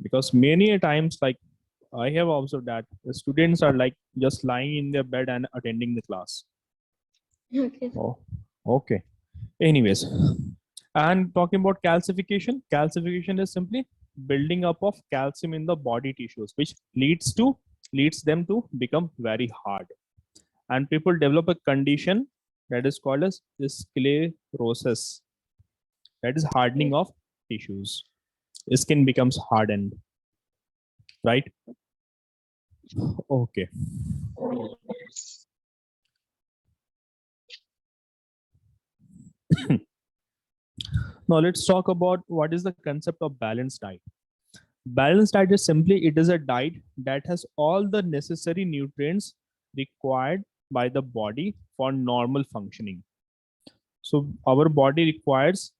Because many a times, like I have observed that the students are like just lying in their bed and attending the class. Okay. Oh, okay. Anyways, and talking about calcification, calcification is simply building up of calcium in the body tissues, which leads them to become very hard. And people develop a condition that is called as sclerosis, that is hardening of tissues. Skin becomes hardened, right? Okay. Now let's talk about what is the concept of balanced diet. Balanced diet is simply it is a diet that has all the necessary nutrients required by the body for normal functioning. So our body requires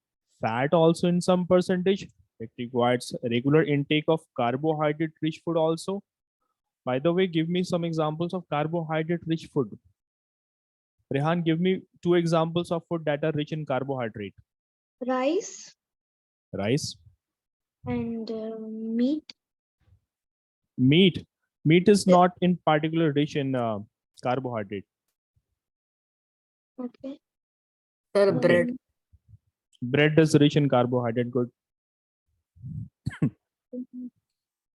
fat also in some percentage. It requires regular intake of carbohydrate rich food also. By the way, give me some examples of carbohydrate rich food. Rehan, give me two examples of food that are rich in carbohydrate. Rice Rice, and meat. meat. Meat is Uh, not in particular rich in carbohydrate. Okay. Sir, Okay. bread. Bread is rich in carbohydrate. Good. Mhm.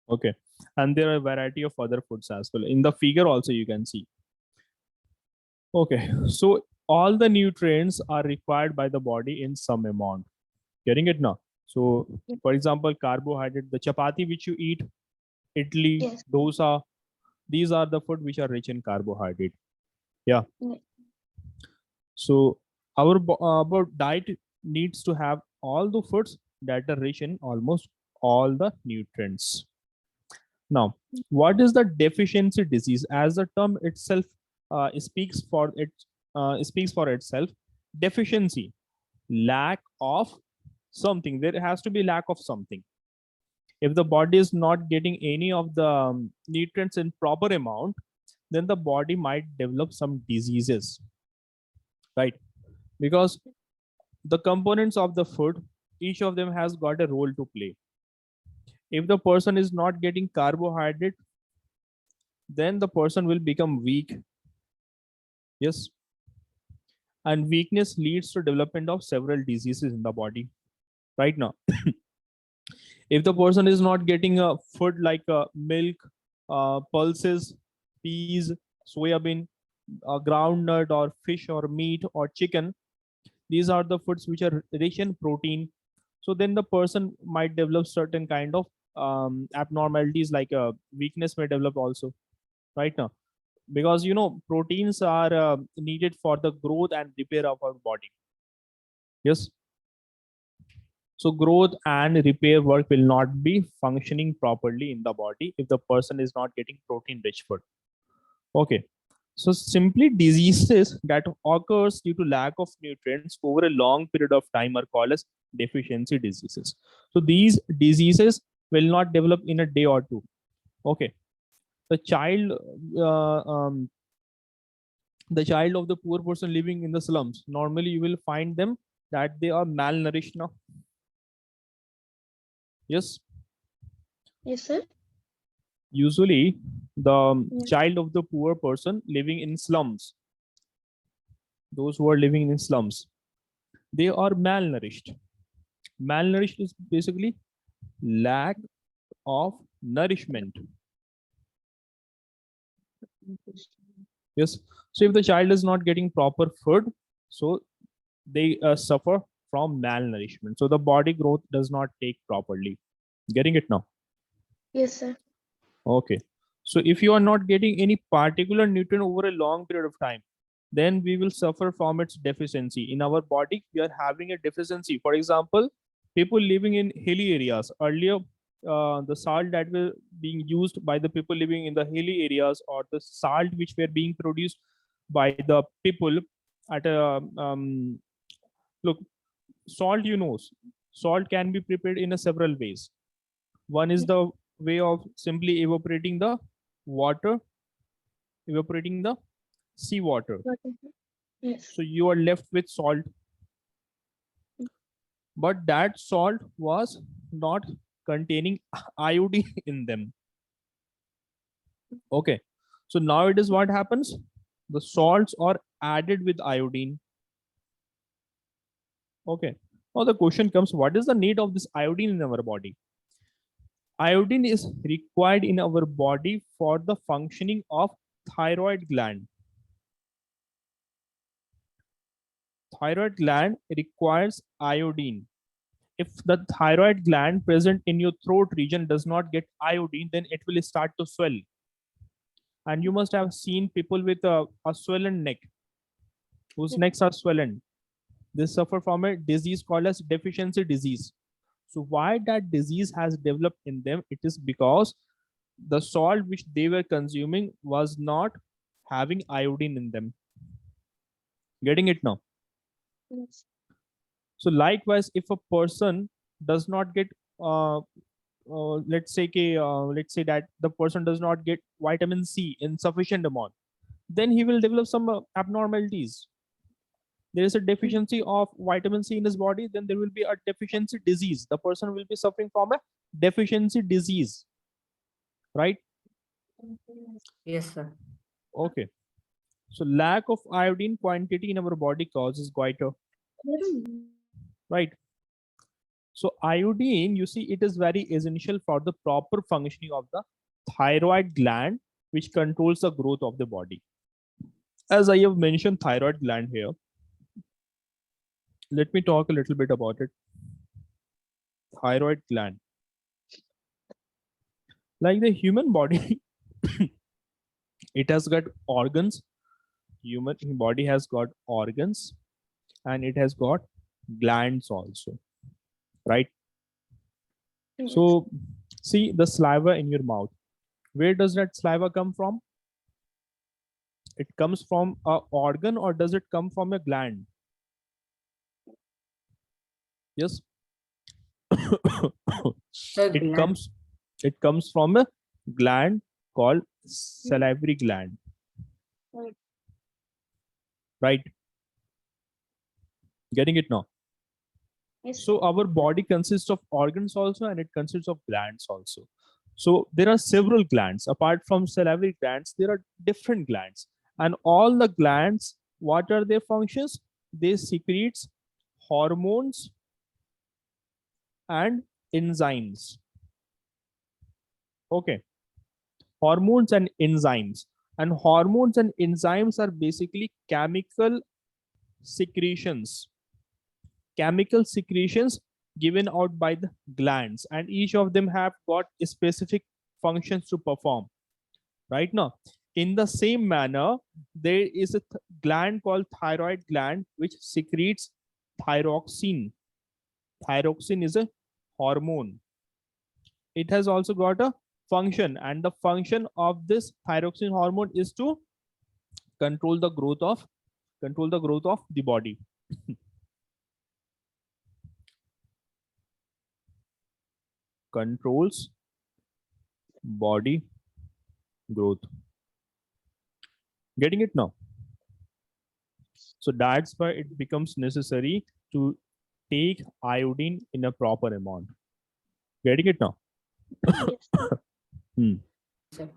Okay. And there are a variety of other foods as well. In the figure also you can see. Okay. So all the nutrients are required by the body in some amount. Getting it now? So for example, carbohydrate, the chapati which you eat, idli, Yes. dosa, these are the food which are rich in carbohydrate. Yeah. Yeah. So our diet needs to have all the foods that are rich in almost all the nutrients. Now, what is the deficiency disease? As the term itself speaks for itself. Deficiency, lack of something. There has to be lack of something. If the body is not getting any of the nutrients in proper amount, then the body might develop some diseases, right? Because the components of the food, each of them has got a role to play. If the person is not getting carbohydrate, then the person will become weak. Yes. And weakness leads to development of several diseases in the body right now. If the person is not getting a food like milk, pulses, peas, soya bean, groundnut or fish or meat or chicken, these are the foods which are rich in protein. So then the person might develop certain kind of abnormalities, like weakness may develop also right now, because proteins are needed for the growth and repair of our body. Yes. So growth and repair work will not be functioning properly in the body if the person is not getting protein rich food. Okay. So simply diseases that occurs due to lack of nutrients over a long period of time are called as deficiency diseases. So these diseases will not develop in a day or two. Okay. The child, uh, um, the child of the poor person living in the slums, normally you will find them that they are malnourished now. Yes. Yes, sir. Usually the Yeah. child of the poor person living in slums, those who are living in slums, they are malnourished. Malnourished is basically lack of nourishment. Yes. So if the child is not getting proper food, so they suffer from malnourishment. So the body growth does not take properly. Getting it now? Yes, sir. Okay. So if you are not getting any particular nutrient over a long period of time, then we will suffer from its deficiency. In our body, we are having a deficiency. For example, people living in hilly areas. Earlier, the salt that were being used by the people living in the hilly areas, or the salt which were being produced by the people at a look, salt, salt can be prepared in a several ways. One is the way of simply water, evaporating the seawater. Got it. Yes. So you are left with salt, but that salt was not containing iodine in them. Okay, so now it is what happens, the salts are added with iodine. Okay, now the question comes, what is the need of this iodine in our body? Iodine is required in our body for the functioning of thyroid gland. Thyroid gland requires iodine. If the thyroid gland present in your throat region does not get iodine, then it will start to swell. And you must have seen people with a swollen neck, whose necks are swollen. They suffer from a disease called as deficiency disease. So why that disease has developed in them? It is because the salt which they were consuming was not having iodine in them. Getting it now? Yes. So likewise, if a person does not get let's say that the person does not get vitamin C in sufficient amount, then he will develop some abnormalities. There is a deficiency of vitamin C in his body, then there will be a deficiency disease. The person will be suffering from a deficiency disease, right? Yes, sir. Okay. So lack of iodine quantity in our body causes goiter, right? So iodine, you see, it is very essential for the proper functioning of the thyroid gland, which controls the growth of the body. As I have mentioned thyroid gland here, let me talk a little bit about it. Thyroid gland. Like the human body, it has got organs. Human body has got organs and it has got glands also, right? Yes. So see the saliva in your mouth. Where does that saliva come from? It comes from a organ or does it come from a gland? Yes. Sir, it gland. comes from a gland called salivary gland, Right. right? Getting it now? Yes. So our body consists of organs also and it consists of glands also. So there are several glands. Apart from salivary glands, there are different glands. And all the glands, what are their functions? They secretes hormones and enzymes. Okay. Hormones and enzymes. And hormones and enzymes are basically chemical secretions. Chemical secretions given out by the glands, and each of them have got specific functions to perform. Right now, in the same manner, there is a gland called thyroid gland which secretes thyroxine. Thyroxine is a hormone. It has also got a function, and the function of this thyroxine hormone is to control the growth of the body. Controls body growth. Getting it now? So that's why it becomes necessary to take iodine in a proper amount. Getting it now? Yes. Sir.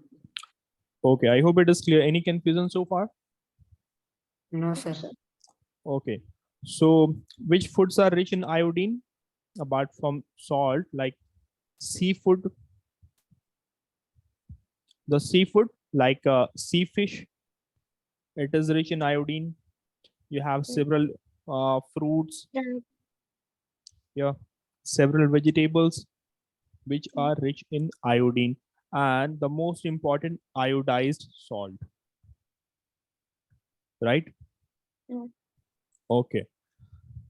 Okay, I hope it is clear. Any confusion so far? No, sir. Okay. So which foods are rich in iodine apart from salt, like seafood? The seafood like sea fish, it is rich in iodine. You have several fruits, Right. yeah, several vegetables which are rich in iodine, and the most important, iodized salt, right? Yeah. Okay.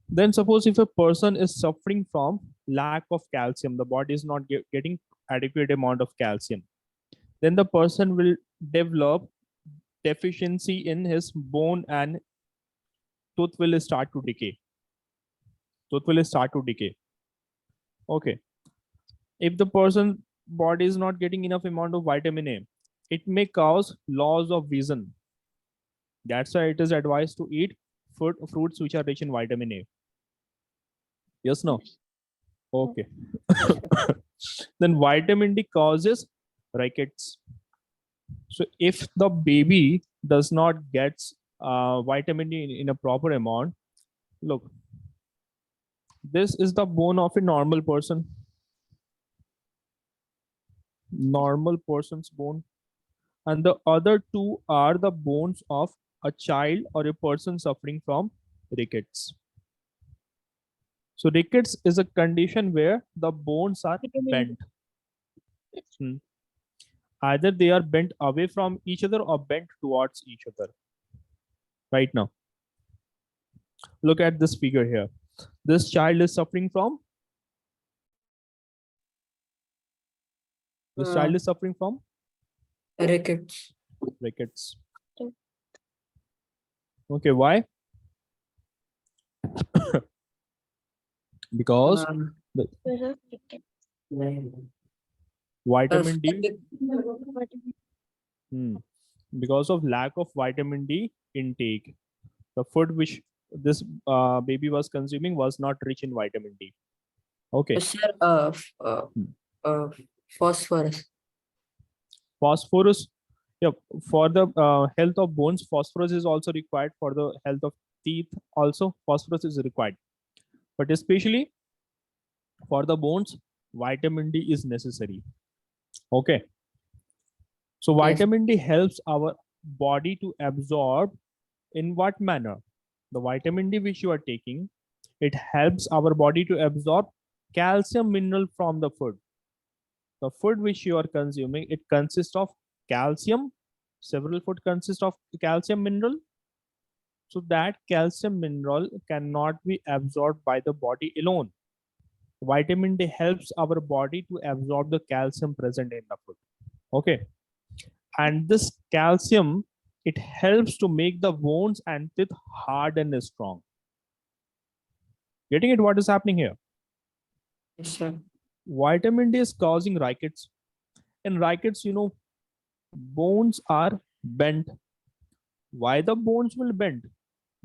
Then suppose if a person is suffering from lack of calcium, the body is not getting adequate amount of calcium, then the person will develop deficiency in his bone and tooth will start to decay. Tooth will start to decay. Okay. If the person body is not getting enough amount of vitamin A, it may cause loss of vision. That's why it is advised to eat fruits which are rich in vitamin A. Yes, no? Okay. Then vitamin D causes rickets. So if the baby does not get vitamin D in a proper amount, look, this is the bone of a normal person. Normal person's bone. And the other two are the bones of a child or a person suffering from rickets. So rickets is a condition where the bones are Vitamin D. bent. Either they are bent away from each other or bent towards each other. Right now, look at this figure here. This child is suffering from. This child is suffering from Rickets. rickets. Okay. Okay, why? Because the Because of chicken. vitamin D. Vitamin Because of lack of vitamin D intake, the food which this baby was consuming was not rich in vitamin D. Okay. Sir, phosphorus. Phosphorus. Yeah, for the health of bones, phosphorus is also required. For the health of teeth, also phosphorus is required. But especially for the bones, vitamin D is necessary. Okay. So Yes. vitamin D helps our body to absorb. In what manner? The vitamin D which you are taking, it helps our body to absorb calcium mineral from the food. The food which you are consuming, it consists of calcium. Several food consist of calcium mineral. So that calcium mineral cannot be absorbed by the body alone. Vitamin D helps our body to absorb the calcium present in the food. Okay. And this calcium, it helps to make the bones and teeth hard and strong. Getting it? What is happening here? Yes, sir. Vitamin D is causing rickets. In rickets, bones are bent. Why the bones will bend?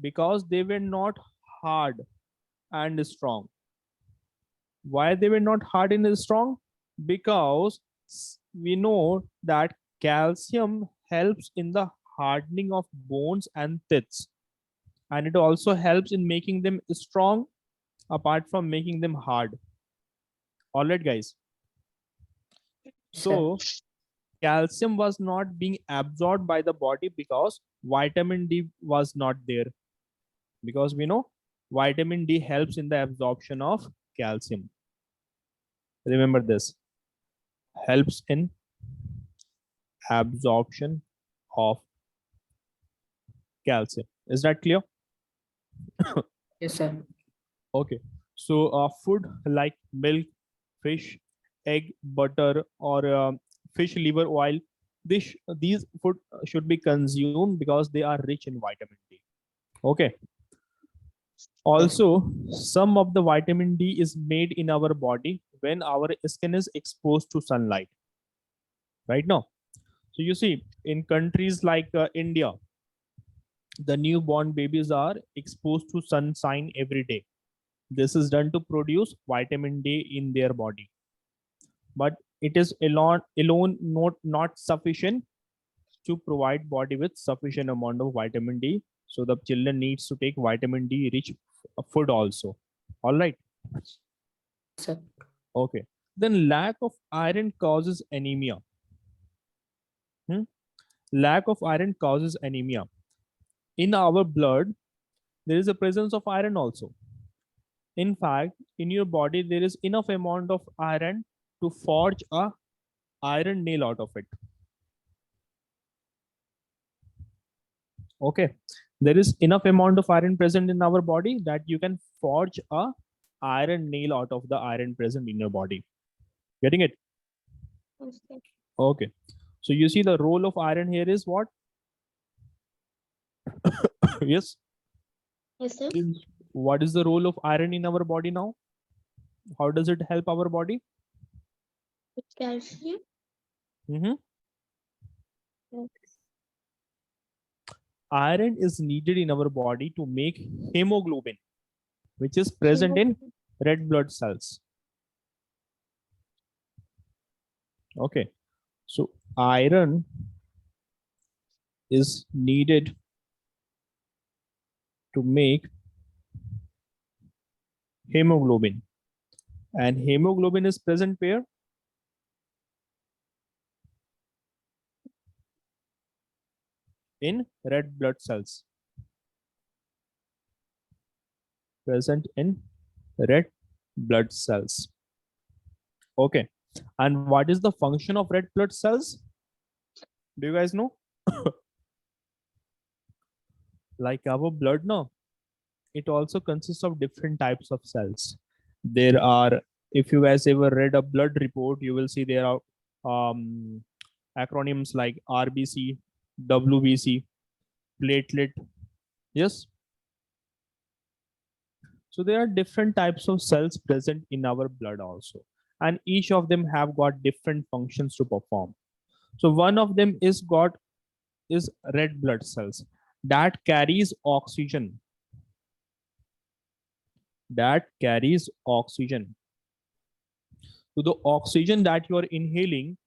Because they were not hard and strong. Why they were not hard and strong? Because we know that calcium helps in the hardening of bones and teeth, and it also helps in making them strong apart from making them hard. All right, guys. So calcium was not being absorbed by the body because vitamin D was not there. Because we know vitamin D helps in the absorption of calcium. Remember this. Helps in absorption of calcium. Is that clear? Yes, sir. Okay. So food like milk, fish, egg, butter, or fish liver oil, these food should be consumed because they are rich in vitamin D. Okay. Also, some of the vitamin D is made in our body when our skin is exposed to sunlight. Right now. So you see, in countries like India, the newborn babies are exposed to sunshine every day. This is done to produce vitamin D in their body. But it is alone not sufficient to provide body with sufficient amount of vitamin D. So the children needs to take vitamin D rich food also. All right. Sir. Okay. Then lack of iron causes anemia. Lack of iron causes anemia. In our blood, there is a presence of iron also. In fact, in your body, there is enough amount of iron to forge a iron nail out of it. Okay. There is enough amount of iron present in our body that you can forge a iron nail out of the iron present in your body. Getting it? Okay. Okay. So you see the role of iron here is what? Yes. Yes, sir. What is the role of iron in our body now? How does it help our body? With calcium. Iron is needed in our body to make hemoglobin, which is present in red blood cells. Okay, so iron is needed to make hemoglobin, and hemoglobin is present where? In red blood cells, present in red blood cells. Okay, and what is the function of red blood cells? Do you guys know? Like our blood, no, it also consists of different types of cells. There are, if you guys ever read a blood report, you will see there are acronyms like RBC, WBC, platelet. Yes. So there are different types of cells present in our blood also, and each of them have got different functions to perform. So one of them is red blood cells that carries oxygen. That carries oxygen. So the oxygen that you are inhaling,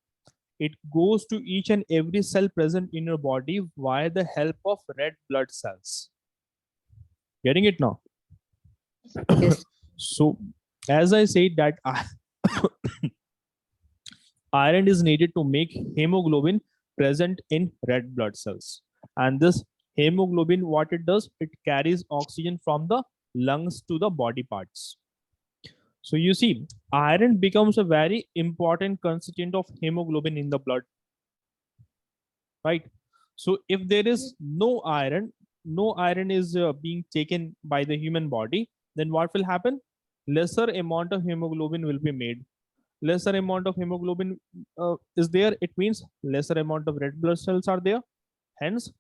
it goes to each and every cell present in your body via the help of red blood cells. Getting it now? Yes. So as I said that iron is needed to make hemoglobin present in red blood cells. And this hemoglobin, what it does, it carries oxygen from the lungs to the body parts. So you see, iron becomes a very important constituent of hemoglobin in the blood, right? So if there is no iron is being taken by the human body, then what will happen? Lesser amount of hemoglobin will be made. Lesser amount of hemoglobin is there, it means lesser amount of red blood cells are there. Hence,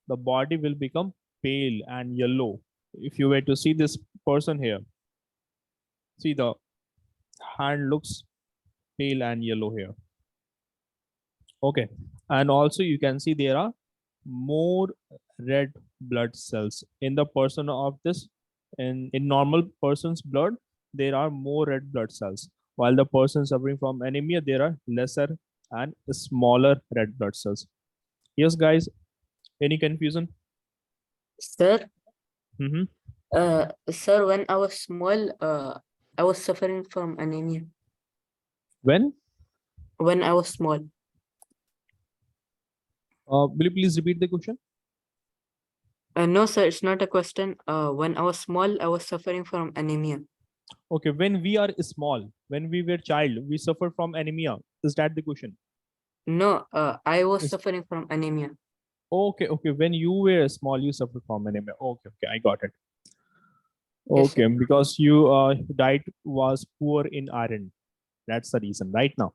the body will become pale and yellow. If you were to see this person here, see the hand looks pale and yellow here. Okay, and also you can see there are more red blood cells in the person of this. In normal person's blood, there are more red blood cells, while the person suffering from anemia, there are lesser and smaller red blood cells. Yes guys, any confusion? Sir, Mm-hmm. sir, when I was small, I was suffering from anemia. When When I was small. will you please repeat the question? No, sir, it's not a question. When I was small, I was suffering from anemia. Okay, when we are small, when we were child, we suffer from anemia, is that the question? No, I was Is- suffering from anemia. okay, when you were small, you suffer from anemia. Okay, I got it. Yes, Okay, sir. because you diet was poor in iron. That's the reason, right now.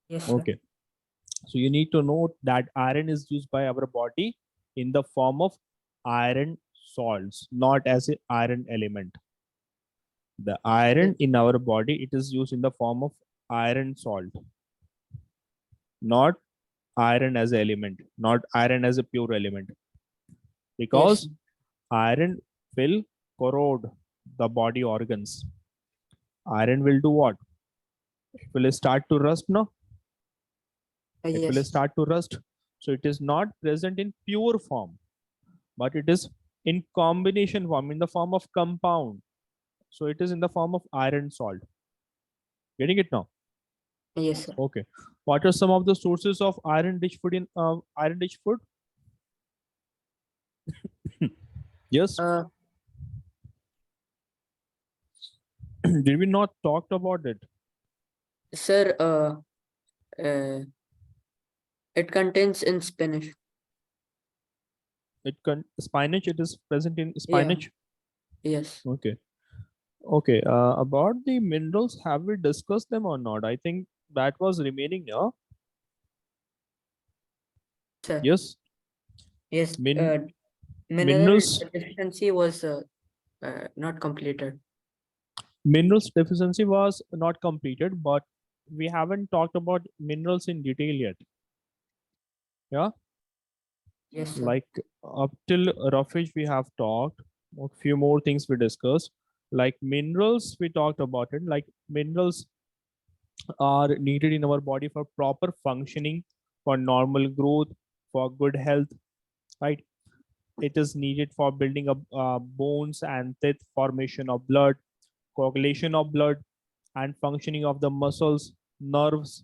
Yes, sir. Okay. So you need to know that iron is used by our body in the form of iron salts, not as an iron element. The iron in our body, it is used in the form of iron salt, not iron as an element, not iron as a pure element. Yes. Because iron will corrode the body organs. Iron will do what? It will start to rust, no? It will Yes. start to rust. So it is not present in pure form, but it is in combination form, in the form of compound. So it is in the form of iron salt. Getting it now? Yes, sir. Okay. What are some of the sources of iron rich food in iron rich food? Yes. Uh, Did we not talked about it? sir, it contains in spinach. Spinach. It is present in Yeah. spinach. Yes. Okay. Okay. About the minerals, have we discussed them or not? I think that was remaining. Yeah. Sir. Yes. Yes. Mineral Minerals. deficiency was not completed. Minerals deficiency was not completed, but we haven't talked about minerals in detail yet. Yeah. Yes, sir. Like up till roughage we have talked. A few more things we discussed. Like minerals, we talked about it. Like minerals, are needed in our body for proper functioning, for normal growth, for good health, right? It is needed for building up bones and teeth, formation of blood, coagulation of blood, and functioning of the muscles, nerves.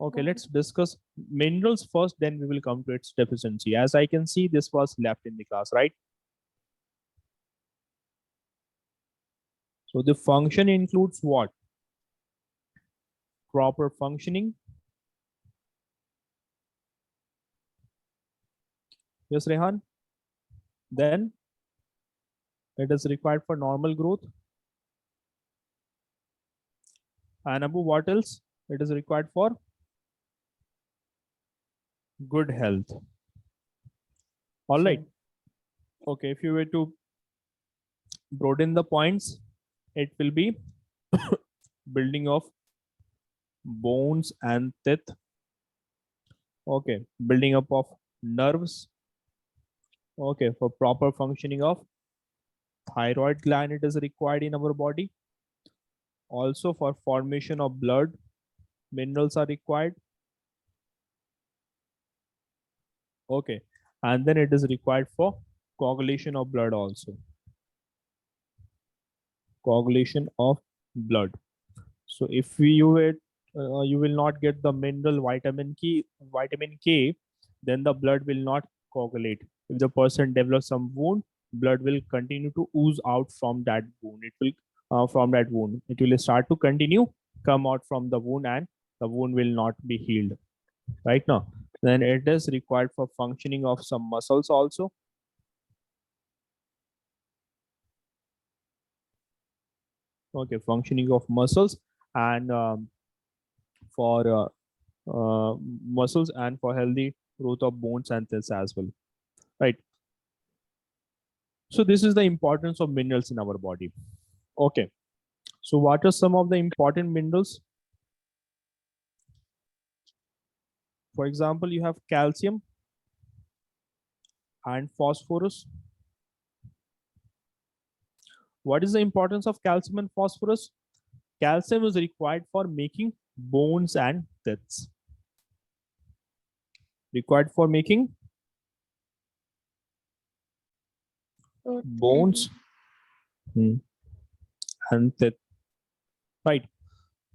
Okay, let's discuss minerals first, then we will come to its deficiency. As I can see, this was left in the class, right? So the function includes what? Proper functioning. Yes, Rehan. Then it is required for normal growth. And Abu, what else? It is required for good health. All right. Okay, if you were to broaden the points, it will be building of bones and teeth. Okay, building up of nerves. Okay, for proper functioning of thyroid gland, it is required in our body. Also for formation of blood, minerals are required. Okay, and then it is required for coagulation of blood also. Coagulation of blood. So if you will not get the mineral vitamin K, then the blood will not coagulate. If the person develops some wound, blood will continue to ooze out from that wound. It will it will start to continue come out from the wound, and the wound will not be healed. Right now, then it is required for functioning of some muscles also. Okay, functioning of muscles and for muscles and for healthy growth of bones and cells as well, right? So this is the importance of minerals in our body. Okay, so what are some of the important minerals? For example, you have calcium and phosphorus. What is the importance of calcium and phosphorus? Calcium is required for making bones and teeth. Required for making bones and teeth, right?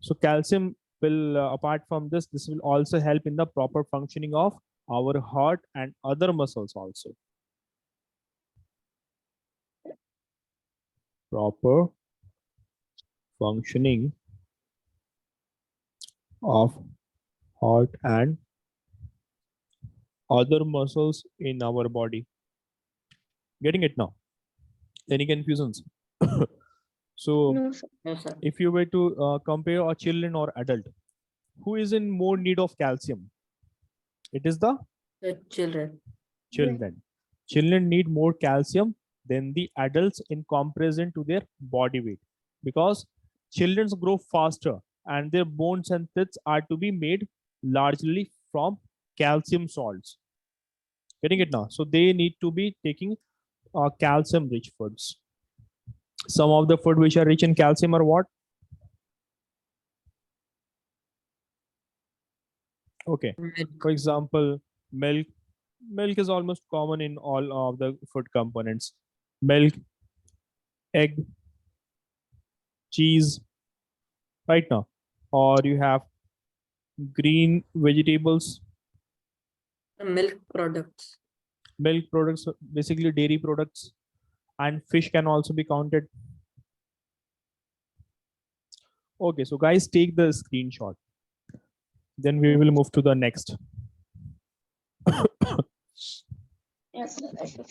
So calcium will, apart from this will also help in the proper functioning of our heart and other muscles also. Proper functioning of heart and other muscles in our body. Getting it now? Any confusions? So No, sir. No, sir. if you were to compare a children or adult, who is in more need of calcium? It is the The children. children. Children need more calcium than the adults in comparison to their body weight, because children grow faster and their bones and teeth are to be made largely from calcium salts. Getting it now? So they need to be taking calcium rich foods. Some of the food which are rich in calcium are what? Okay, Milk. for example, milk. Milk is almost common in all of the food components. Milk, egg, cheese, right now. Or you have green vegetables, The milk products. milk products, basically dairy products, and fish can also be counted. Okay, so guys, take the screenshot. Then we will move to the next. Yes, sir. Yes, sir.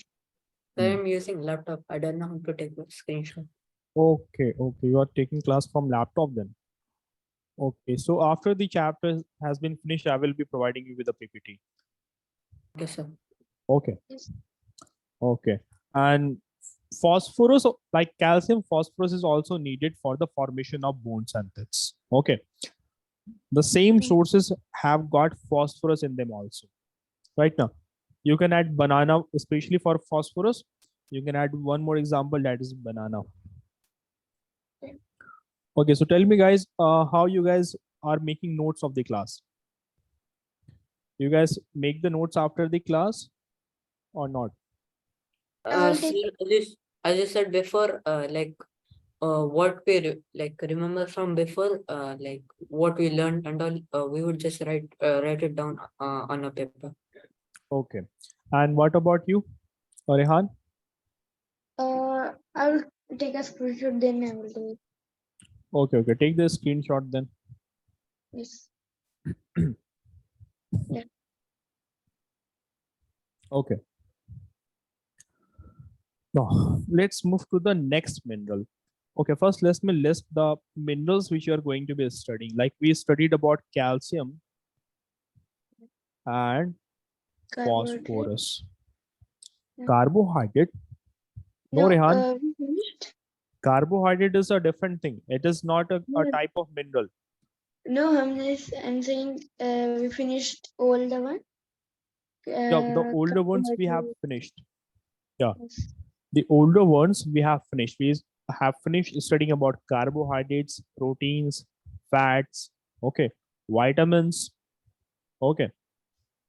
So I'm using laptop. I don't know how to take a screenshot. Okay, you are taking class from laptop then. Okay, so after the chapter has been finished, I will be providing you with a PPT. Okay, sir. Okay. Yes. Okay. And phosphorus, like calcium, phosphorus is also needed for the formation of bones and teeth. Okay. The same sources have got phosphorus in them also. Right now, you can add banana, especially for phosphorus. You can add one more example, that is banana. Okay, so tell me guys, how you guys are making notes of the class. You guys make the notes after the class or not? I'll Sir, take as you said before, what we like remember from before, like what we learned and all, we would just write it down on a paper. Okay. And what about you, Rehan? I'll take a screenshot, then I will do it. Okay, okay. Take the screenshot then. Yes. Okay. Now let's move to the next mineral. Okay, first let me list the minerals which you are going to be studying. Like we studied about calcium and Carbohydrate. phosphorus. Yeah. Carbohydrate. No, No, Rehan. we finished. Carbohydrate is a different thing. It is not a No, type of mineral. no, I'm saying we finished all the one. Yeah, the older ones we have Carbohydrate. finished. Yeah, Yes. the older ones we have finished. We have finished studying about carbohydrates, proteins, fats, okay, vitamins, okay,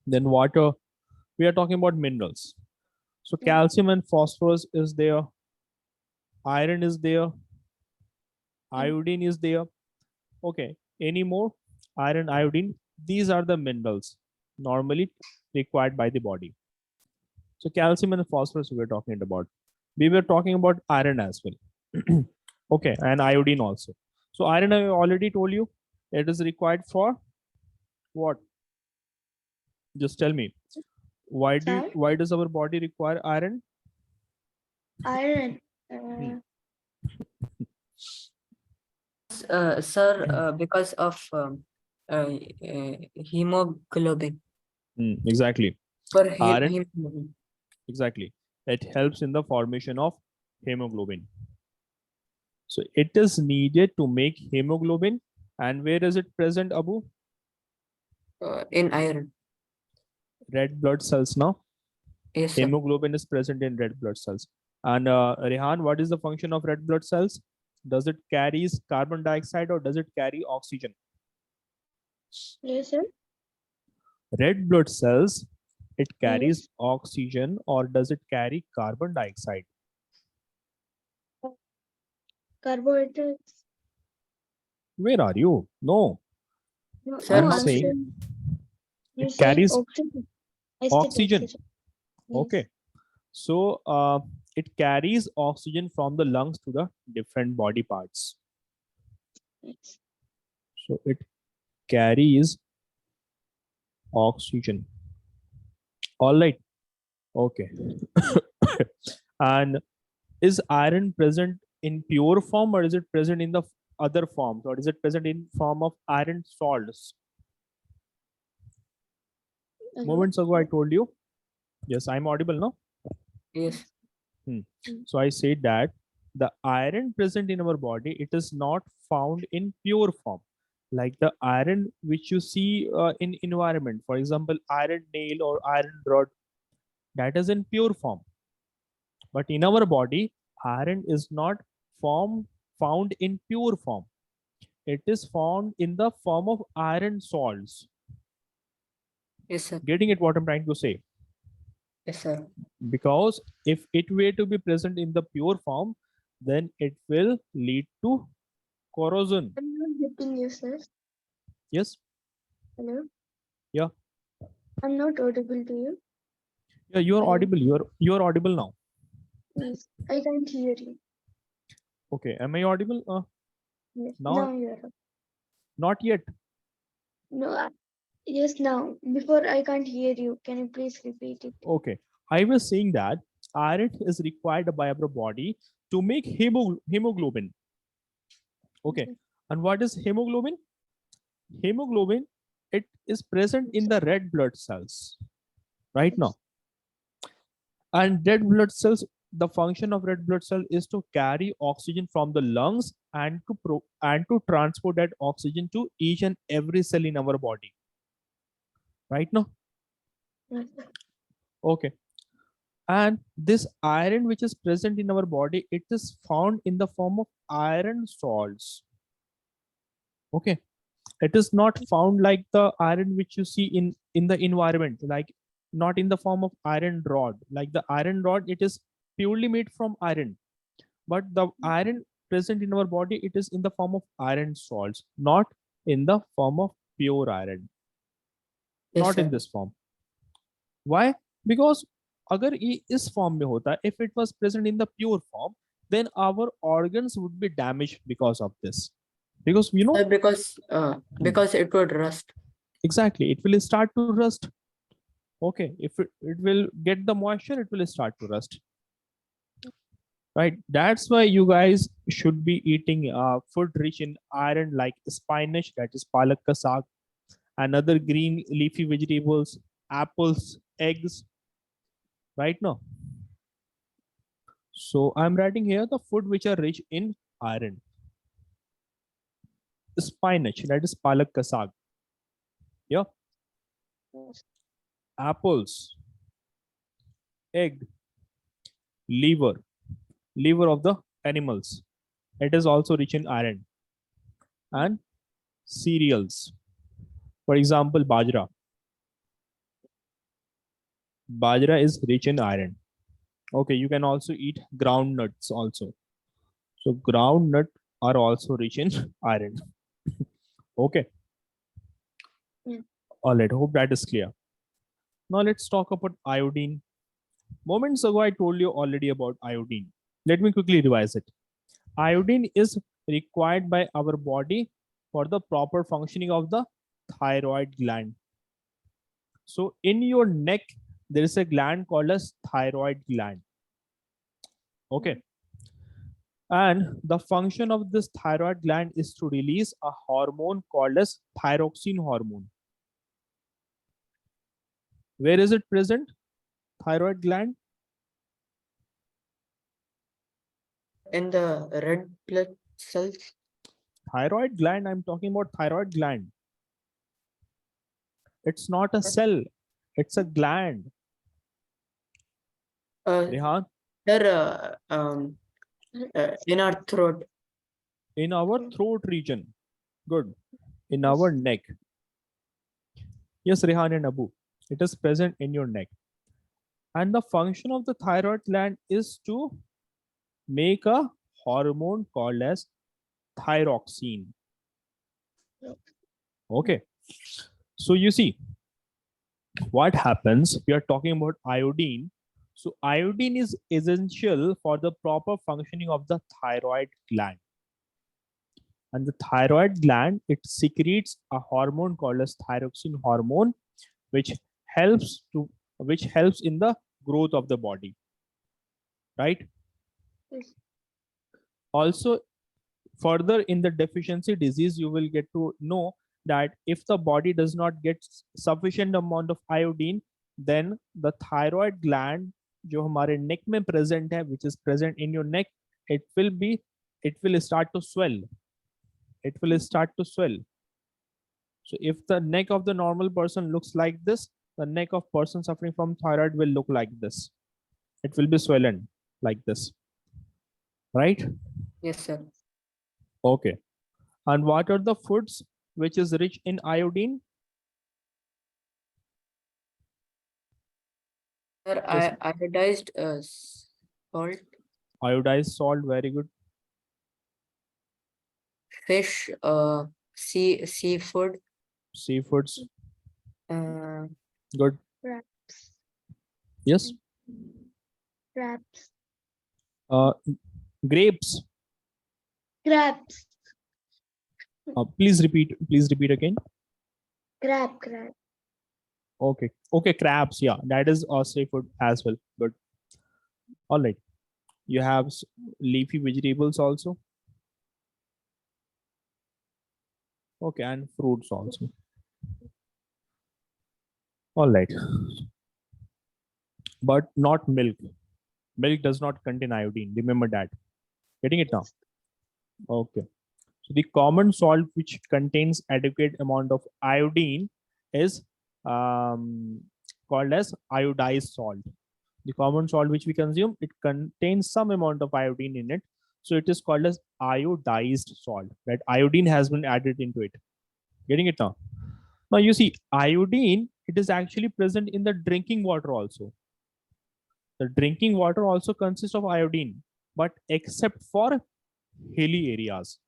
then water. We are talking about minerals. So Yeah. calcium and phosphorus is there, iron is there, iodine is there. Okay, any more? Iron, iodine. These are the minerals normally required by the body. So calcium and phosphorus we were talking about. We were talking about iron as well. Okay, and iodine also. So iron I already told you it is required for what? Just tell me. Sir, Why does our body require iron? iron. Hmm. Sir, because of hemoglobin. Exactly. For Iron, hemoglobin. exactly. It helps in the formation of hemoglobin. So it is needed to make hemoglobin. And where is it present, Abu? In iron. Red blood cells now. Yes, sir. Hemoglobin is present in red blood cells. And Rehan, what is the function of red blood cells? Does it carries carbon dioxide or does it carry oxygen? Yes, sir. Red blood cells, it carries Yes. oxygen or does it carry carbon dioxide? Carbohydrates. Where are you? No, No, Sir, no, I'm I'm saying oxygen. saying you're it saying carries oxygen. I said oxygen. oxygen. Okay. Yes. So it carries oxygen from the lungs to the different body parts. Yes. So it carries oxygen. All right. Okay. And is iron present in pure form or is it present in the other forms or is it present in form of iron salts? Hello. Moments ago I told you. Yes, I'm audible now. Yes. Hmm. Mm. So I said that the iron present in our body, it is not found in pure form. Like the iron which you see in environment, for example, iron nail or iron rod, that is in pure form. But in our body, iron is not form found in pure form. It is found in the form of iron salts. Yes, sir. Getting it what I'm trying to say? Yes, sir. Because if it were to be present in the pure form, then it will lead to corrosion. I'm not getting you, sir. Yes. Hello. Yeah. I'm not audible to you. Yeah, you're Hello. audible. You're audible now. Yes. I can't hear you. Okay. Am I audible? Yes. Now, Now you're up. not yet. No. Yes. Now. Before I can't hear you. Can you please repeat it? Okay. I was saying that iron is required by our body to make hemoglobin. Okay. Okay. And what is hemoglobin? Hemoglobin, it is present in the red blood cells right now. Yes. And red blood cells, the function of red blood cell is to carry oxygen from the lungs and to transport that oxygen to each and every cell in our body. Right now? Yes. Okay. And this iron which is present in our body, it is found in the form of iron salts. Okay, it is not found like the iron which you see in the environment, like not in the form of iron rod. Like the iron rod, it is purely made from iron, but the iron present in our body, it is in the form of iron salts, not in the form of pure iron, Yes, not in sir. this form. Why? Because अगर ये इस form में होता, if it was present in the pure form, then our organs would be damaged because of this. Because you know, Because it would rust. exactly, it will start to rust. Okay, if it will get the moisture, it will start to rust. Right? That's why you guys should be eating food rich in iron, like spinach, that is palak ka saag, and other green leafy vegetables, apples, eggs. Right now. So I'm writing here the food which are rich in iron. Spinach, that is palak ka saag. Yeah. Yes. Apples, egg, liver of the animals. It is also rich in iron. And cereals. For example, bajra. Bajra is rich in iron. Okay, you can also eat ground nuts also. So ground nut are also rich in iron. Okay. Yeah. All right. Hope that is clear. Now let's talk about iodine. Moments ago, I told you already about iodine. Let me quickly revise it. Iodine is required by our body for the proper functioning of the thyroid gland. So in your neck, there is a gland called as thyroid gland. Okay. And the function of this thyroid gland is to release a hormone called as thyroxine hormone. Where is it present? Thyroid gland? In the red blood cells. Thyroid gland, I'm talking about thyroid gland. It's not a cell, it's a gland. Rehan, Sir, in our throat. in our throat region. Good. In Yes. our neck. Yes, Rehan and Abu. It is present in your neck. And the function of the thyroid gland is to make a hormone called as thyroxine. Okay. So you see, what happens, we are talking about iodine. So iodine is essential for the proper functioning of the thyroid gland. And the thyroid gland, it secretes a hormone called as thyroxine hormone, which helps to which helps in the growth of the body. Right? Yes. Also, further in the deficiency disease, you will get to know that if the body does not get sufficient amount of iodine, then the thyroid gland जो हमारे neck में present है, which is present in your neck, it will start to swell. It will start to swell. So if the neck of the normal person looks like this, the neck of person suffering from thyroid will look like this. It will be swollen like this. Right? Yes, sir. Okay. And what are the foods which is rich in iodine? Sir, Yes. iodized salt, Iodized salt, very good. fish, seafood, Seafoods, uh, good. Crabs. Yes. Crabs. Uh, grapes. Crabs. Please repeat. Please repeat again. Crab. Okay. Okay. Crabs. Yeah, that is seafood as well. Good. All right. You have leafy vegetables also. Okay, and fruits also. All right. But not milk. Milk does not contain iodine. Remember that. Getting it now? Okay. So the common salt which contains adequate amount of iodine is called as iodized salt. The common salt which we consume, it contains some amount of iodine in it. So it is called as iodized salt. That iodine has been added into it. Getting it now? Now you see, iodine, it is actually present in the drinking water also. The drinking water also consists of iodine, but except for hilly areas.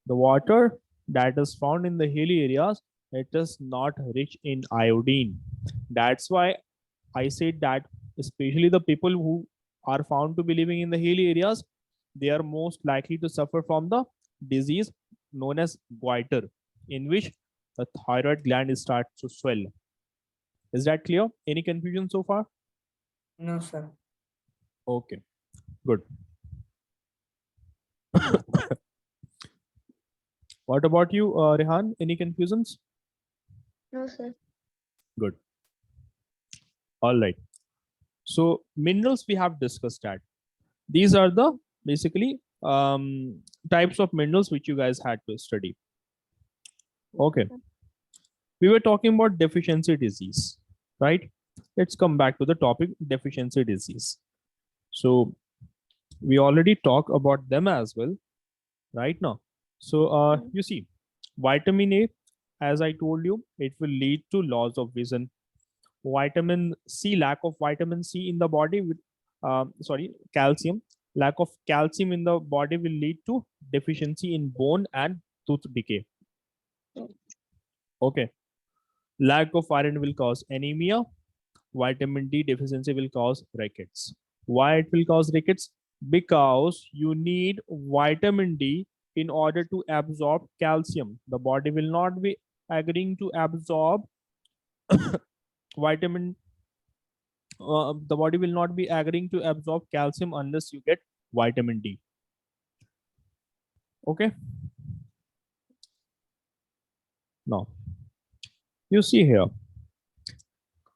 The water that is found in the hilly areas, it is not rich in iodine. That's why I said that especially the people who are found to be living in the hilly areas, they are most likely to suffer from the disease known as goiter, in which the thyroid gland starts to swell. Is that clear? Any confusion so far? No, sir. Okay, good. What about you, Rehan? Any confusions? No, sir. Good. All right. So minerals we have discussed that. These are the basically types of minerals which you guys had to study. Okay. We were talking about deficiency disease, right? Let's come back to the topic deficiency disease. So we already talked about them as well, right now. So you see, vitamin A, as I told you, it will lead to loss of vision. Vitamin C, lack of vitamin C in the body with calcium. Lack of calcium in the body will lead to deficiency in bone and tooth decay. Okay. Lack of iron will cause anemia. Vitamin D deficiency will cause rickets. Why it will cause rickets? Because you need vitamin D in order to absorb calcium. The body will not be agreeing to absorb vitamin. The body will not be agreeing to absorb calcium unless you get vitamin D. Okay. Now, you see here,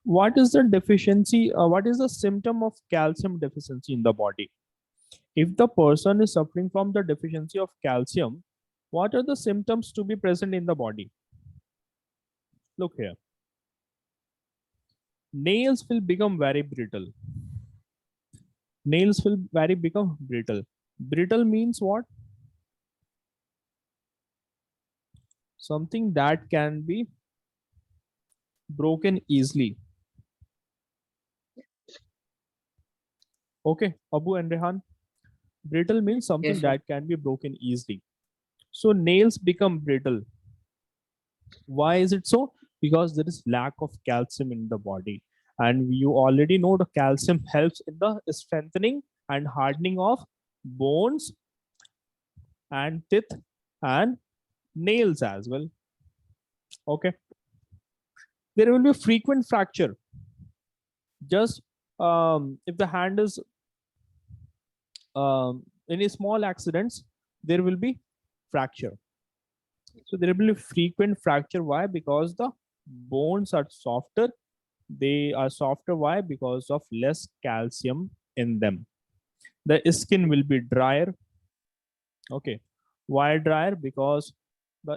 what is the deficiency? What is the symptom of calcium deficiency in the body? If the person is suffering from the deficiency of calcium, what are the symptoms to be present in the body? Look here. Nails will become very brittle. Nails will become brittle. Brittle means what? Something that can be broken easily. Okay, Abu and Rehan. Brittle means something Yes, sir. that can be broken easily. So nails become brittle. Why is it so? Because there is lack of calcium in the body. And you already know the calcium helps in the strengthening and hardening of bones and teeth and nails as well. Okay. There will be frequent fracture. Just if the hand is any small accidents, there will be fracture. So there will be frequent fracture. Why? Because the bones are softer. They are softer. Why? Because of less calcium in them. The skin will be drier. Okay. Why drier? Because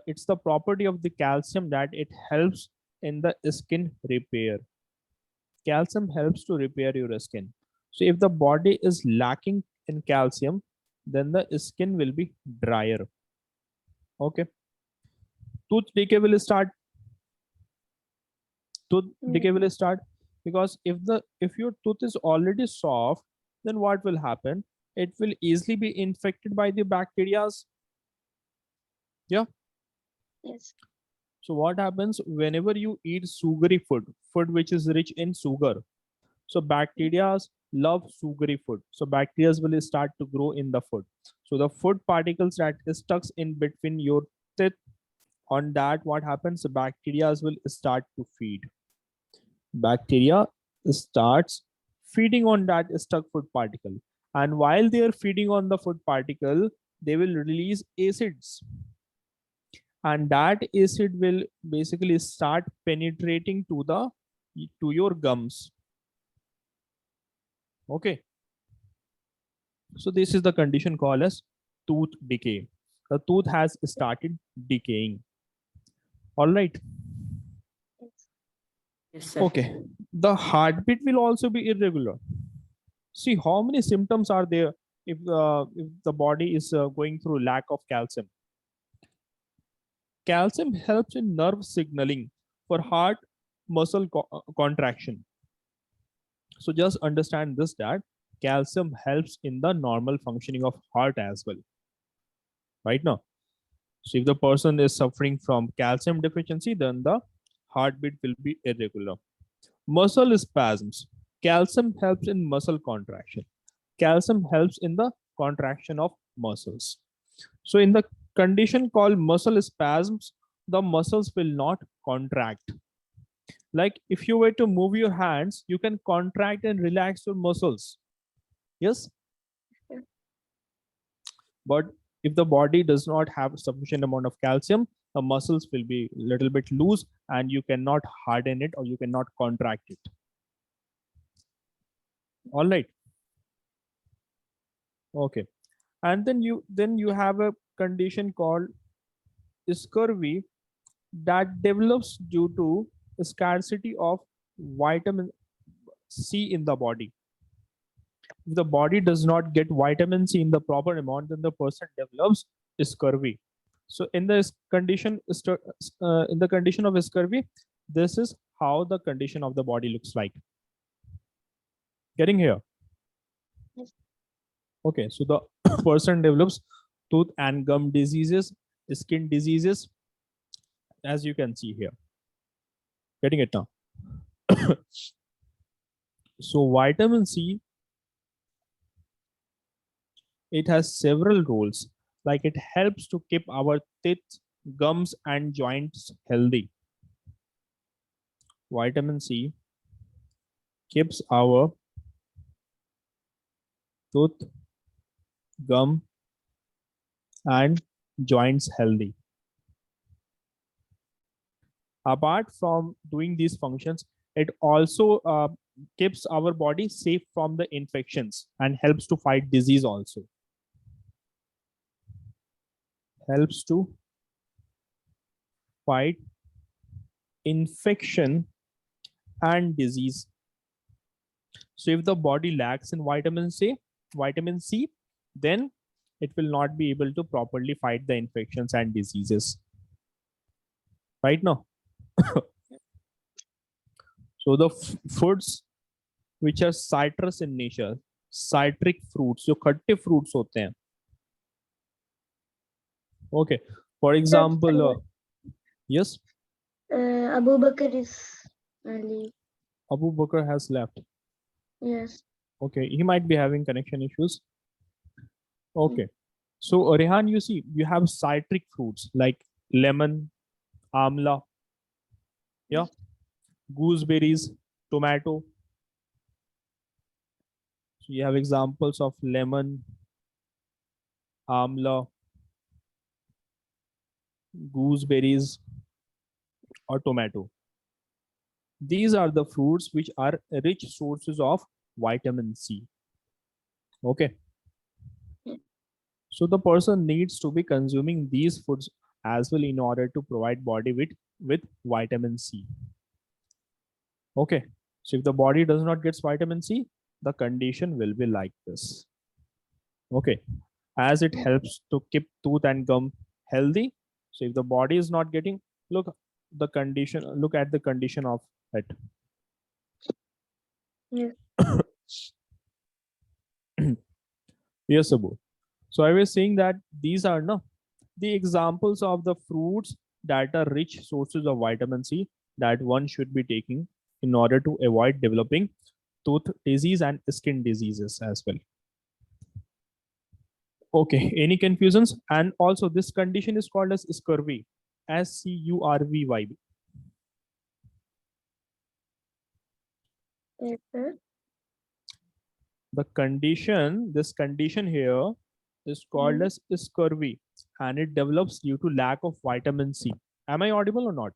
it's the property of the calcium that it helps in the skin repair. Calcium helps to repair your skin. So if the body is lacking in calcium, then the skin will be drier. Okay. Tooth decay will start. Tooth decay will start because if your tooth is already soft, then what will happen? It will easily be infected by the bacteria. Yeah. Yes. So what happens whenever you eat sugary food which is rich in sugar? So bacteria love sugary food. So bacteria will start to grow in the food. So the food particles that is stuck in between your teeth, on that what happens? The bacteria will start to feed. Bacteria starts feeding on that stuck food particle. And while they are feeding on the food particle, they will release acids. And that acid will basically start penetrating to your gums. Okay. So this is the condition called as tooth decay. The tooth has started decaying. All right. Yes, sir. Okay. The heartbeat will also be irregular. See how many symptoms are there if the body is going through lack of calcium. Calcium helps in nerve signaling for heart muscle contraction. So just understand this, that calcium helps in the normal functioning of heart as well. Right now. So if the person is suffering from calcium deficiency, then the heartbeat will be irregular. Muscle spasms. Calcium helps in muscle contraction. Calcium helps in the contraction of muscles. So in the condition called muscle spasms, the muscles will not contract. Like if you were to move your hands, you can contract and relax your muscles. Yes. Yeah. But if the body does not have sufficient amount of calcium, the muscles will be a little bit loose and you cannot harden it or you cannot contract it. All right. Okay. And then you have a condition called scurvy that develops due to scarcity of vitamin C in the body. If the body does not get vitamin C in the proper amount, then the person develops scurvy. So in this condition, in the condition of scurvy, this is how the condition of the body looks like. Getting here? Yes. Okay, so the person develops tooth and gum diseases, skin diseases, as you can see here. Getting it now? So vitamin C, it has several roles. Like it helps to keep our teeth, gums, and joints healthy. Vitamin C keeps our tooth, gum, and joints healthy. Apart from doing these functions, it also keeps our body safe from the infections and helps to fight disease also. Helps to fight infection and disease. So if the body lacks in vitamin C, then it will not be able to properly fight the infections and diseases. Right now. So the foods which are citrus in nature, citric fruits, जो खट्टे fruits होते हैं. Okay. For example, yes. Abu Bakr is leave. Abu Bakr has left. Yes. Okay, he might be having connection issues. Okay. So Rehan, you see, you have citric fruits like lemon, amla, yeah, gooseberries, tomato. So you have examples of lemon, amla, gooseberries, or tomato. These are the fruits which are rich sources of vitamin C. Okay. So the person needs to be consuming these foods as well in order to provide body with vitamin C. Okay. So if the body does not get vitamin C, the condition will be like this. Okay. As it helps to keep tooth and gum healthy. So if the body is not getting, look at the condition of it. Yes. Yes, Abu. So I was saying that these are the examples of the fruits that are rich sources of vitamin C that one should be taking in order to avoid developing tooth disease and skin diseases as well. Okay, any confusions? And also this condition is called as scurvy, SCURVY. Yes, sir. This condition here is called as scurvy and it develops due to lack of vitamin C. Am I audible or not?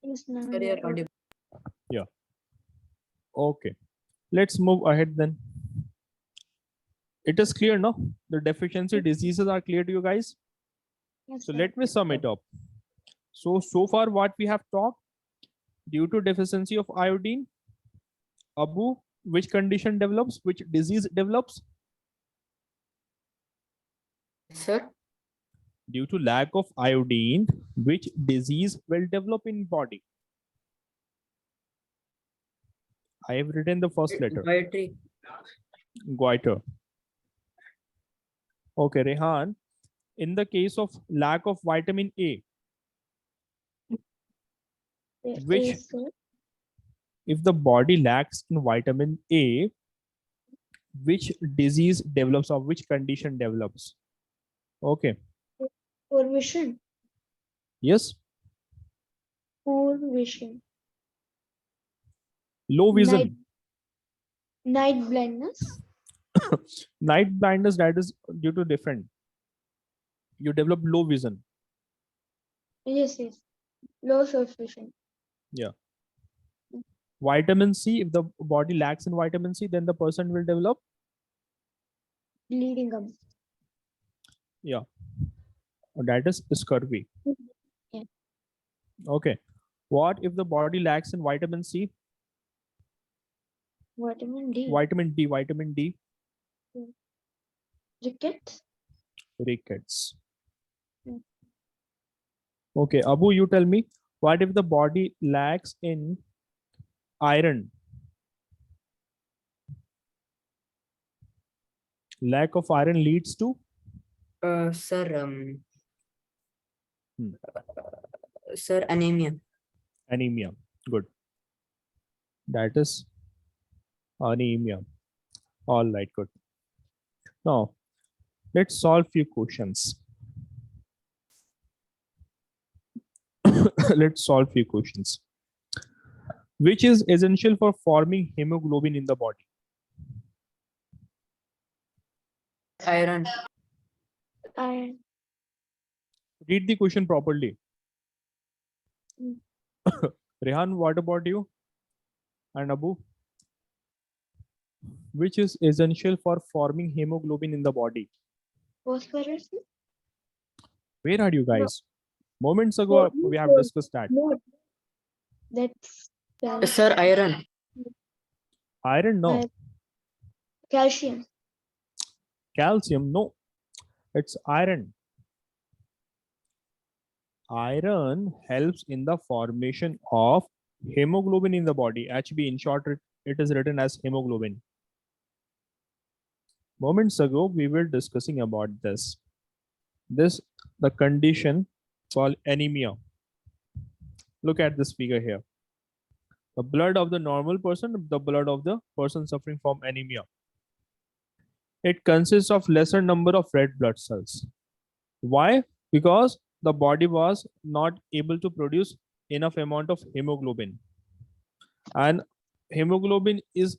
Yes, now Sir, you you're are audible. Yeah. Okay. Let's move ahead then. It is clear, no? The deficiency diseases are clear to you guys. Yes, So sir. let me sum it up. So far what we have talked, due to deficiency of iodine, Abu, which condition develops, which disease develops? Sir, Due to lack of iodine, which disease will develop in body? I have written the first letter. poetry. Goiter. Okay, Rehan. In the case of lack of vitamin A, which Yes, sir. if the body lacks in vitamin A, which disease develops or which condition develops? Okay. Poor vision. Yes. Poor vision. Low Night, vision. night blindness. Night blindness, that is due to different. You develop low vision. Yes, yes. Loss of vision. Yeah. Vitamin C, if the body lacks in vitamin C, then the person will develop. Bleeding gums. Yeah. That is scurvy. Yeah. Okay. What if the body lacks in vitamin C? Vitamin D. Vitamin D, vitamin D, Rickets. rickets. Mm. Okay, Abu, you tell me, what if the body lacks in iron? Lack of iron leads to Sir, Hmm. sir, anemia. anemia. Good. That is anemia. All right, good. Now, let's solve few questions. Let's solve few questions. Which is essential for forming hemoglobin in the body? Iron. Iron. Read the question properly. Mm. Rehan, what about you? And Abu? Which is essential for forming hemoglobin in the body? Phosphorus. Where are you No. guys? Moments ago, No, we have no, discussed that. no. That's Sir, iron. Iron, no. calcium. Calcium, no. It's iron. Iron helps in the formation of hemoglobin in the body. HB, in short, it is written as hemoglobin. Moments ago, we were discussing about this. The condition called anemia. Look at this figure here. The blood of the normal person, the blood of the person suffering from anemia. It consists of lesser number of red blood cells. Why? Because the body was not able to produce enough amount of hemoglobin. And hemoglobin is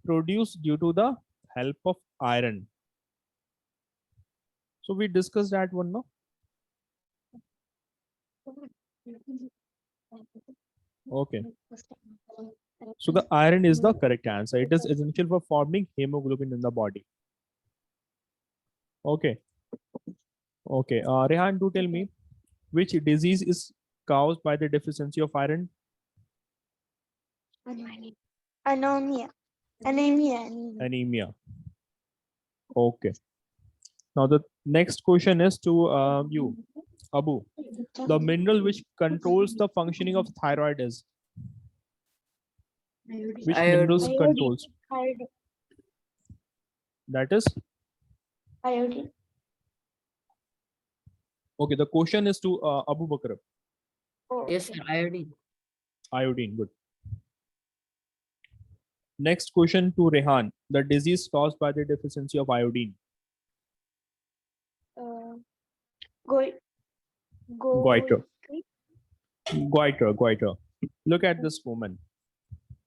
produced due to the help of iron. So we discussed that one now. Okay. So the iron is the correct answer. It is essential for forming hemoglobin in the body. Okay. Okay. Rehan, do tell me, which disease is caused by the deficiency of iron? Anemia. Anemia. Anemia. Anemia. Okay. Now the next question is to you, Abu. The mineral which controls the functioning of thyroid is? Which minerals Iodine. controls? Iodine. That is? Iodine. Okay, the question is to Abu Bakr. Oh, Yes, sir, iodine. Iodine, good. Next question to Rehan. The disease caused by the deficiency of iodine? Go. Goiter. Goiter. Look at this woman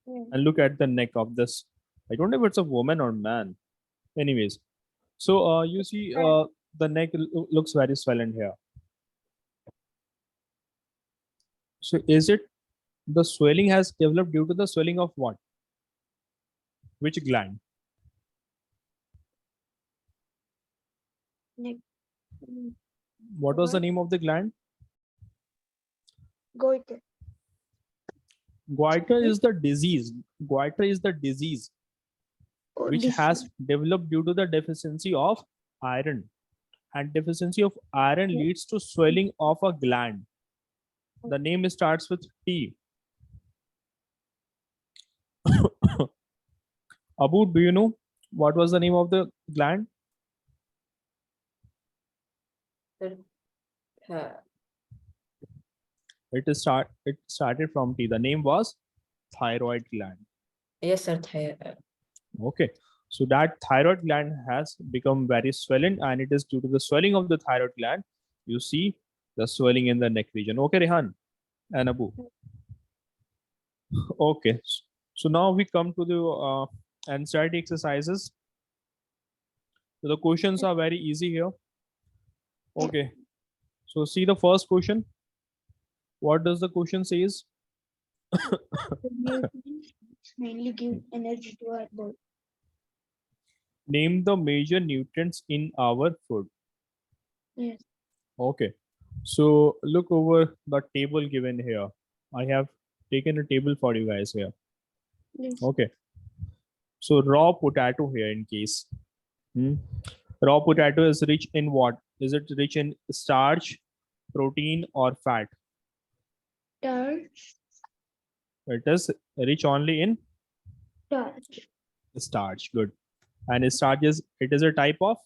and look at the neck of this. I don't know if it's a woman or man. Anyways, so you see the neck looks very swollen here. So is it the swelling has developed due to the swelling of what? Which gland? Neck. What was the name of the gland? Goiter. Goiter is the disease. Goiter is the disease Oh, which has developed due to the deficiency of iron. and deficiency of iron Yes. leads to swelling of a gland. The name starts with T. Abu, do you know what was the name of the gland? Sir, It started from T. The name was thyroid gland. yes, sir. Okay. So that thyroid gland has become very swollen, and it is due to the swelling of the thyroid gland. You see the swelling in the neck region. Okay, Rehan and Abu. Okay. So now we come to the anxiety exercises. So the questions are very easy here. Okay. So see the first question. What does the question says? The nutrients mainly give energy to our body. Name the major nutrients in our food. Yes. Okay. So look over the table given here. I have taken a table for you guys here. Yes. Okay. So raw potato here in case. Hmm. Raw potato is rich in what? Is it rich in starch, protein, or fat? Starch. It is rich only in Starch. starch. Good. And starch is, it is a type of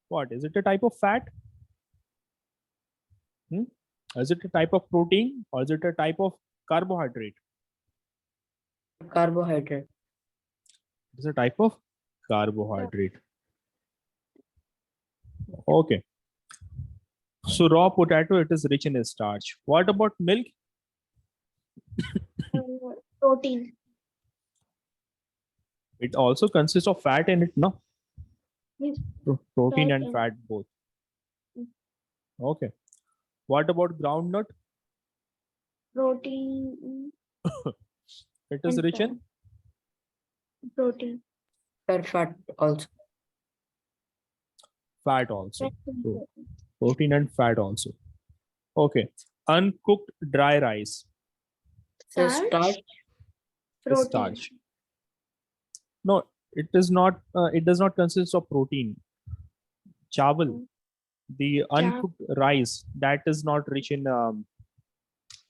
what? Is it a type of fat? Hmm? Is it a type of protein or is it a type of carbohydrate? Carbohydrate. It is a type of carbohydrate. Okay. So raw potato, it is rich in starch. What about milk? Protein. It also consists of fat in it, no? Yes. Protein Fat and and- fat both. Mm. Okay. What about groundnut? Protein It is and rich fat. in Protein. Sir, fat also. fat also. Fat and So protein. protein and fat also. Okay. Uncooked dry rice. Sir, Starch. starch. Protein. Starch. No, it is not. It does not consist of protein. Chawal, Mm. the uncooked rice, that is not rich in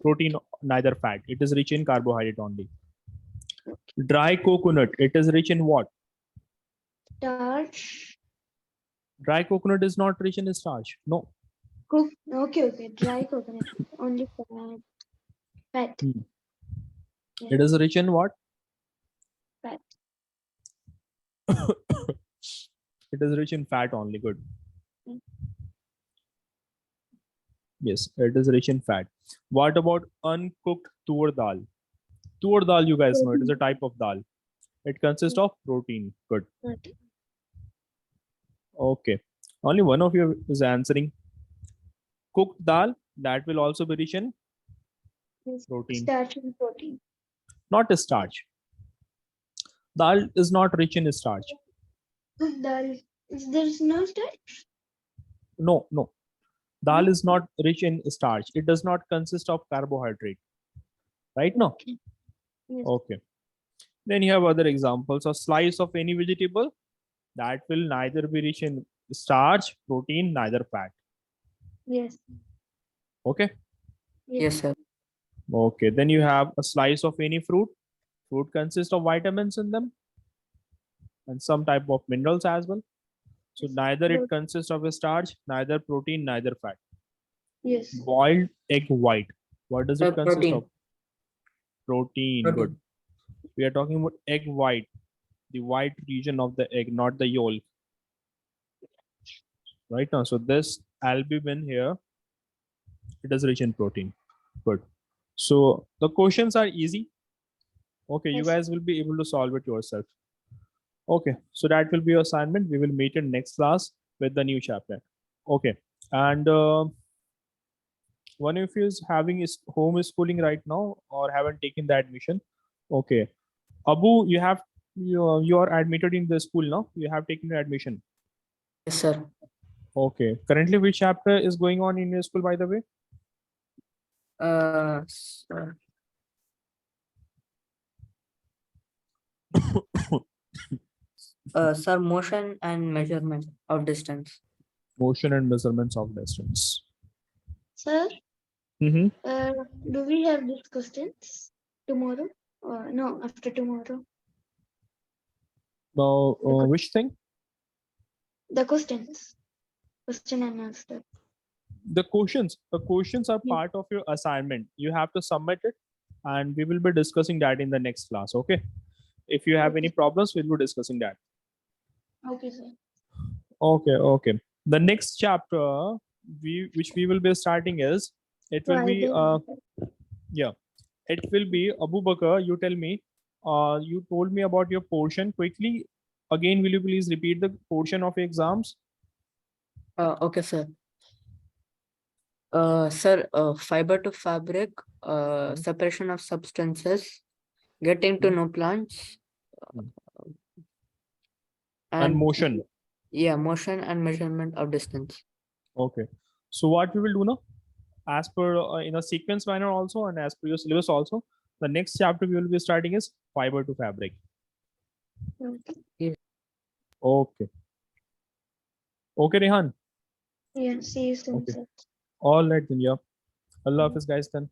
protein, neither fat. It is rich in carbohydrate only. Dry coconut, it is rich in what? Starch. Dry coconut is not rich in starch. No. Cook. Okay. Dry coconut. Only fat. Fat. Hmm. Yeah. It is rich in what? Fat. It is rich in fat only. Good. Mm. Yes, it is rich in fat. What about uncooked tur dal? Tur dal, you guys know, it is a type of dal. It consists of protein. Good. Protein. Okay. Only one of you is answering. Cooked dal, that will also be rich in Yes. protein, Starch and protein. not starch. Dal is not rich in starch. Cooked dal. There's no starch. No, no. Dal is not rich in starch. It does not consist of carbohydrate. Right now? Okay. Yes. Okay. Then you have other examples. A slice of any vegetable that will neither be rich in starch, protein, neither fat. Yes. Okay. Yes, sir. Okay. Then you have a slice of any fruit. Fruit consists of vitamins in them and some type of minerals as well. So neither it consists of a starch, neither protein, neither fat. Yes. Boiled egg white. What does it consist of? Protein. Protein. Good. We are talking about egg white, the white region of the egg, not the yolk. Right now, so this albumin here, it is rich in protein. Good. So the questions are easy. Okay, you Yes. guys will be able to solve it yourself. Okay, so that will be your assignment. We will meet in next class with the new chapter. Okay, and one of you is having is home schooling right now or haven't taken the admission. Okay, Abu, you are admitted in the school now. You have taken the admission. Yes, sir. Okay, currently which chapter is going on in your school, by the way? Sir. Sir, motion and measurement of distance. Motion and measurements of distance. Sir, Mm-hmm. do we have these questions tomorrow? No, after tomorrow. Now, The, que- which thing? the questions. Question and answer. The questions are Yeah. part of your assignment. You have to submit it, and we will be discussing that in the next class. Okay. If you have any Okay. problems, we'll be discussing that. Okay, sir. Okay. The next chapter which we will be starting is, it So will I be don't. yeah, it will be Abu Bakr. You tell me. You told me about your portion quickly. Again, will you please repeat the portion of your exams? Okay, sir. Sir, fiber to fabric, separation of substances, getting to know plants, Hmm. And and motion. yeah, motion and measurement of distance. Okay. So what we will do now, as per in a sequence manner also, and as per your syllabus also, the next chapter we will be starting is fiber to fabric. Okay. Okay. Okay, Rehan. Yeah, see you soon, Okay. sir. All right then. Yeah. Allah Hafiz, guys. Then.